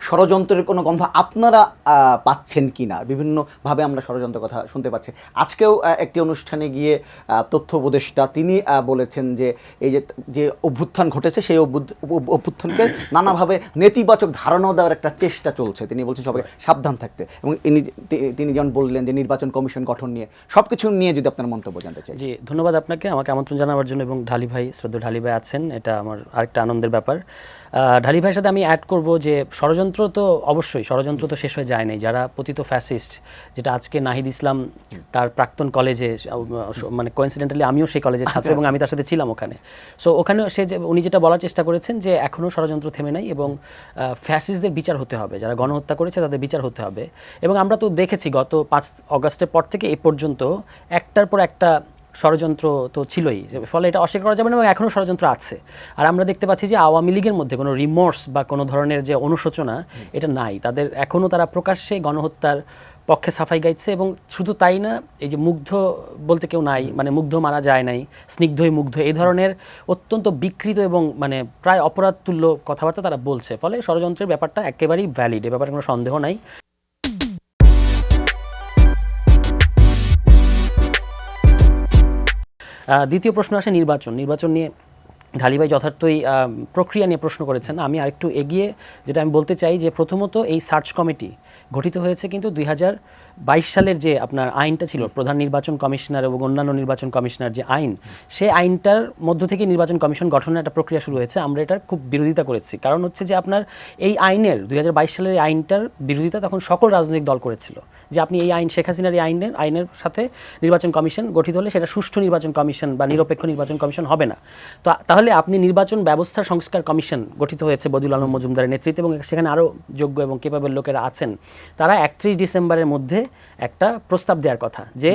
ষড়যন্ত্রের কোনো গন্ধ আপনারা পাচ্ছেন কি না? বিভিন্নভাবে আমরা ষড়যন্ত্রের কথা শুনতে পাচ্ছি। আজকেও একটি অনুষ্ঠানে গিয়ে তথ্য উপদেষ্টা তিনি বলেছেন যে এই যে অভ্যুত্থান ঘটেছে সেই অভ্যুত্থানকে নানাভাবে নেতিবাচক ধারণা দেওয়ার একটা চেষ্টা চলছে। তিনি বলছেন সবাই সাবধান থাকতে, এবং তিনি যেমন বললেন যে নির্বাচন কমিশন গঠন নিয়ে সবকিছু নিয়ে যদি আপনার মন্তব্য জানতে চাই। জি, ধন্যবাদ আপনাকে আমাকে আমন্ত্রণ জানাবার জন্য, এবং ঢালি ভাই, শ্রদ্ধেয় ঢালি ভাই আছেন, এটা আমার আরেকটা আনন্দের ব্যাপার। ঢালি ভাইয়ের সাথে আমি অ্যাড করব যে ষড়যন্ত্র তো অবশ্যই, ষড়যন্ত্র তো শেষ হয়ে যায় নাই। যারা পতিত ফ্যাসিস্ট, যেটা আজকে নাহিদ ইসলাম তার প্রাক্তন কলেজে, মানে কোইন্সিডেন্টালি আমিও সেই কলেজের ছাত্র এবং আমি তার সাথে ছিলাম ওখানে। সো ওখানে উনি যেটা বলার চেষ্টা করেছেন যে এখনও ষড়যন্ত্র থেমে নাই এবং ফ্যাসিস্টদের বিচার হতে হবে, যারা গণহত্যা করেছে তাদের বিচার হতে হবে। এবং আমরা তো দেখেছি গত 5 অগাস্টের পর থেকে এ পর্যন্ত একটার পর একটা ষড়যন্ত্র তো ছিলই, ফলে এটা অস্বীকার করা যাবে না, এবং এখনও ষড়যন্ত্র আছে। আর আমরা দেখতে পাচ্ছি যে আওয়ামী লীগের মধ্যে কোনো রিমোর্স বা কোনো ধরনের যে অনুশোচনা, এটা নাই তাদের। এখনও তারা প্রকাশ্যে গণহত্যার পক্ষে সাফাই গাইছে, এবং শুধু তাই না, এই যে মুগ্ধ বলতে কেউ নাই, মানে মুগ্ধ মারা যায় নাই, স্নিগ্ধই মুগ্ধ, এই ধরনের অত্যন্ত বিকৃত এবং মানে প্রায় অপরাধ তুল্য কথাবার্তা তারা বলছে। ফলে ষড়যন্ত্রের ব্যাপারটা একেবারেই ভ্যালিড, এ ব্যাপারে কোনো সন্দেহ নাই। দ্বিতীয় প্রশ্ন আসে নির্বাচন নিয়ে। ঢালি ভাই যথার্থই প্রক্রিয়া নিয়ে প্রশ্ন করেছেন। আমি আরেকটু এগিয়ে যেটা আমি বলতে চাই যে প্রথমত এই সার্চ কমিটি গঠিত হয়েছে কিন্তু 2022 সালের যে আপনার আইনটা ছিল, প্রধান নির্বাচন কমিশনার এবং অন্যান্য নির্বাচন কমিশনার যে আইন, সেই আইনটার মধ্য থেকে নির্বাচন কমিশন গঠনের একটা প্রক্রিয়া শুরু হয়েছে। আমরা এটার খুব বিরোধিতা করেছি, কারণ হচ্ছে যে আপনার এই আইনের 2022 সালের এই আইনটার বিরোধিতা তখন সকল রাজনৈতিক দল করেছিল, যে আপনি এই আইন, শেখ হাসিনার এই আইনের সাথে নির্বাচন কমিশন গঠিত হলে সেটা সুষ্ঠু নির্বাচন কমিশন বা নিরপেক্ষ নির্বাচন কমিশন হবে না। তো তাহলে আপনি নির্বাচন ব্যবস্থা সংস্কার কমিশন গঠিত হয়েছে বদিউল আলম মজুমদারের নেতৃত্বে, এবং সেখানে আরও যোগ্য এবং কেপাবল লোকেরা আছেন। তারা 31 ডিসেম্বরের মধ্যে একটা প্রস্তাব দেওয়ার কথা, যে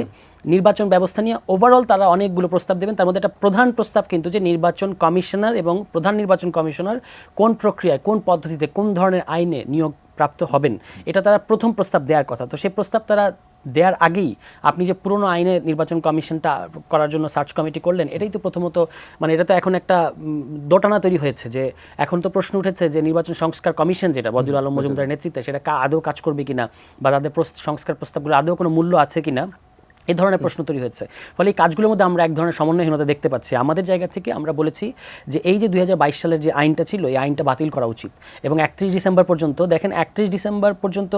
নির্বাচন ব্যবস্থা নিয়ে ওভারঅল তারা অনেকগুলো প্রস্তাব দেবেন। তার মধ্যে একটা প্রধান প্রস্তাব কিন্তু যে নির্বাচন কমিশনার এবং প্রধান নির্বাচন কমিশনার কোন প্রক্রিয়ায়, কোন পদ্ধতিতে, কোন ধরনের আইনে নিয়োগ প্রাপ্ত হবেন, এটা তারা প্রথম প্রস্তাব দেওয়ার কথা। তো সেই প্রস্তাব তারা দেওয়ার আগেই আপনি যে পুরনো আইনে নির্বাচন কমিশনটা করার জন্য সার্চ কমিটি করলেন, এটাই তো প্রথমত, মানে এটা তো এখন একটা দোটানা তৈরি হয়েছে, যে এখন তো প্রশ্ন উঠেছে যে নির্বাচন সংস্কার কমিশন যেটা বদিউল আলম মজুমদারের নেতৃত্বে, সেটা আদৌ কাজ করবে কিনা, বা তাদের সংস্কার প্রস্তাবগুলো আদৌ কোনো মূল্য আছে কিনা, এই ধরনের প্রশ্ন তৈরি হচ্ছে। ফলে এই কাজগুলোর মধ্যে আমরা এক ধরনের সমন্বয়হীনতা দেখতে পাচ্ছি। আমাদের জায়গা থেকে আমরা বলেছি যে এই যে 2022 সালের যে আইনটা ছিল, এই আইনটা বাতিল করা উচিত, এবং 31 ডিসেম্বর পর্যন্ত, দেখেন 31 ডিসেম্বর পর্যন্ত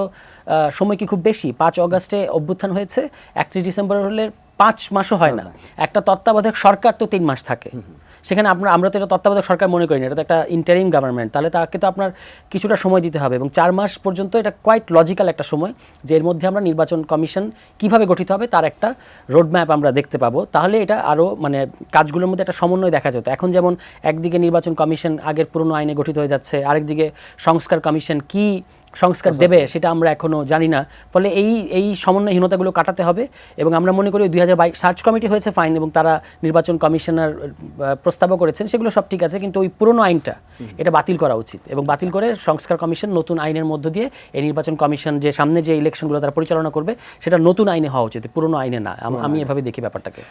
সময় কি খুব বেশি? 5 অগাস্টে অভ্যুত্থান হয়েছে, 31 ডিসেম্বর হলে 5 মাসও হয় না। একটা তত্ত্বাবধায়ক সরকার তো 3 মাস থাকে, সেখানে আমরা তো এটা তত্ত্বাবধায়ক সরকার মনে করি না, এটা তো একটা ইন্টারিম গভর্নমেন্ট। তাহলে তাকে তো আপনার কিছুটা সময় দিতে হবে, এবং 4 মাস পর্যন্ত এটা কোয়াইট লজিক্যাল একটা সময়, যে এর মধ্যে আমরা নির্বাচন কমিশন কিভাবে গঠিত হবে তার একটা রোডম্যাপ আমরা দেখতে পাবো। তাহলে এটা আরও মানে কাজগুলোর মধ্যে একটা সমন্বয় দেখা যেত। এখন যেমন একদিকে নির্বাচন কমিশন আগের পুরনো আইনে গঠিত হয়ে যাচ্ছে, আরেকদিকে সংস্কার কমিশন কি সংস্কার দেবে সেটা আমরা এখনও জানি না। ফলে এই সমন্বয়হীনতাগুলো কাটাতে হবে, এবং আমরা মনে করি 2022 সার্চ কমিটি হয়েছে ফাইন, এবং তারা নির্বাচন কমিশনার প্রস্তাবও করেছেন, সেগুলো সব ঠিক আছে, কিন্তু ওই পুরনো আইনটা এটা বাতিল করা উচিত, এবং বাতিল করে সংস্কার কমিশন নতুন আইনের মধ্য দিয়ে এই নির্বাচন কমিশন যে সামনে যে ইলেকশনগুলো তারা পরিচালনা করবে, সেটা নতুন আইনে হওয়া উচিত, পুরনো আইনে না। আমি এভাবে দেখি ব্যাপারটাকে।